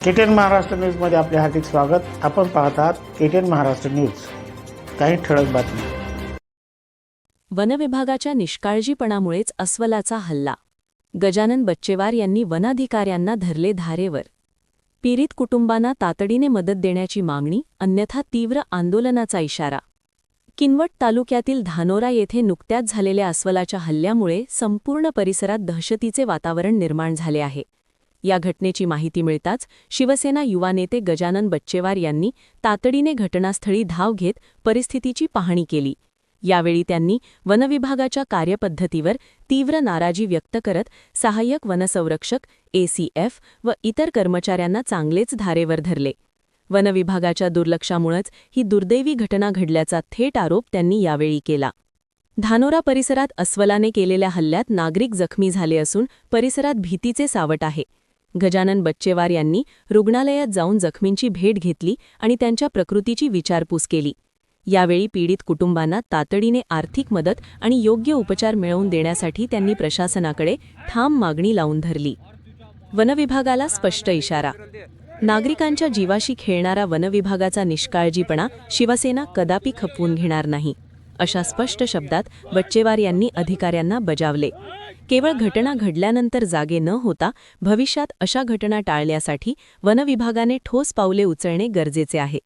KTN Maharashtra न्यूजमध्ये आपले हार्दिक स्वागत। आपण पाहत आहात केटीएन महाराष्ट्र न्यूज। काही ठळक बातमी। वनविभागाच्या निष्काळजीपणामुळेच अस्वलाचा हल्ला। गजानन बच्चेवार यांनी वनाधिकाऱ्यांना धरले धारेवर। पीडित कुटुंबांना तातडीने मदत देण्याची मागणी, अन्यथा तीव्र आंदोलनाचा इशारा। किनवट तालुक्यातील धानोरा येथे नुकत्याच झालेल्या अस्वलाच्या हल्ल्यामुळे संपूर्ण परिसरात दहशतीचे वातावरण निर्माण झाले आहे। या घटनेची माहिती मिळताच शिवसेना युवा नेते गजानन बच्चेवार यांनी तातडीने घटनास्थळी धाव घेत परिस्थितीची पाहणी केली। यावेळी त्यांनी वनविभागाच्या कार्यपद्धतीवर तीव्र नाराजी व्यक्त करत सहाय्यक वनसंरक्षक ACF व इतर कर्मचाऱ्यांना चांगलेच धारेवर धरले। वनविभागाच्या दुर्लक्षामुळेच ही दुर्दैवी घटना घडल्याचा थेट आरोप त्यांनी यावेळी केला। धानोरा परिसरात अस्वलाने केलेल्या हल्ल्यात नागरिक जखमी झाले असून परिसरात भीतीचे सावट आहे। गजानन बच्चेवार यांनी रुग्णालयात जाऊन जखमींची भेट घेतली आणि त्यांच्या प्रकृतीची विचारपूस केली। यावेळी पीडित कुटुंबांना तातडीने आर्थिक मदत आणि योग्य उपचार मिळवून देण्यासाठी त्यांनी प्रशासनाकडे ठाम मागणी लावून धरली। वनविभागाला स्पष्ट इशारा। नागरिकांच्या जीवाशी खेळणारा वनविभागाचा निष्काळजीपणा शिवसेना कदापि खपवून घेणार नाही, अशा स्पष्ट शब्दात बच्चेवार यांनी अधिकाऱ्यांना बजावले। केवळ घटना घडल्यानंतर जागे न होता भविष्यात अशा घटना टाळण्यासाठी वनविभागाने ठोस पावले उचलणे गरजेचे आहे।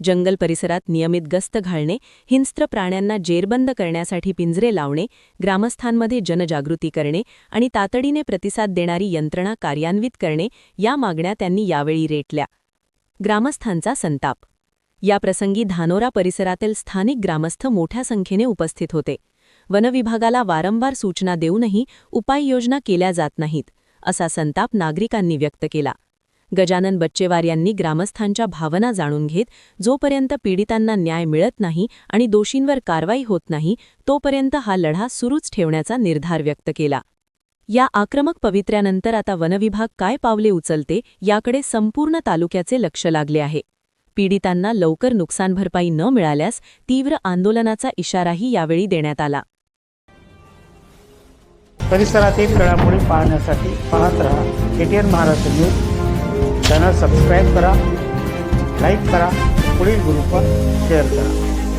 जंगल परिसरात नियमित गस्त घालणे, हिंस्त्र प्राण्यांना जेरबंद करण्यासाठी पिंजरे लावणे, ग्रामस्थांमध्ये जनजागृती करणे आणि तातडीने प्रतिसाद देणारी यंत्रणा कार्यान्वित करणे या मागण्या त्यांनी यावेळी रेटल्या। ग्रामस्थांचा संताप। याप्रसंगी धानोरा परिसरातील स्थानिक ग्रामस्थ मोठ्या संख्येने उपस्थित होते। वनविभागाला वारंवार सूचना देऊनही उपाययोजना केल्या जात नाहीत, असा संताप नागरिकांनी व्यक्त केला। गजानन बच्चेवार यांनी ग्रामस्थांच्या भावना जाणून घेत जोपर्यंत पीडितांना न्याय मिळत नाही आणि दोषींवर कारवाई होत नाही तोपर्यंत हा लढा सुरूच ठेवण्याचा निर्धार व्यक्त केला। या आक्रमक पवित्र्यानंतर आता वनविभाग काय पावले उचलते याकडे संपूर्ण तालुक्याचे लक्ष लागले आहे। पीडितांना लवकर नुकसान भरपाई न मिळाल्यास तीव्र आंदोलनाचा इशाराही यावेळी देण्यात आला। परिसरातील घडामोडी पाहण्यासाठी पाहत रहा KTN Maharashtra news. Channel subscribe करा, लाईक करा, पुढील ग्रुपवर शेअर करा।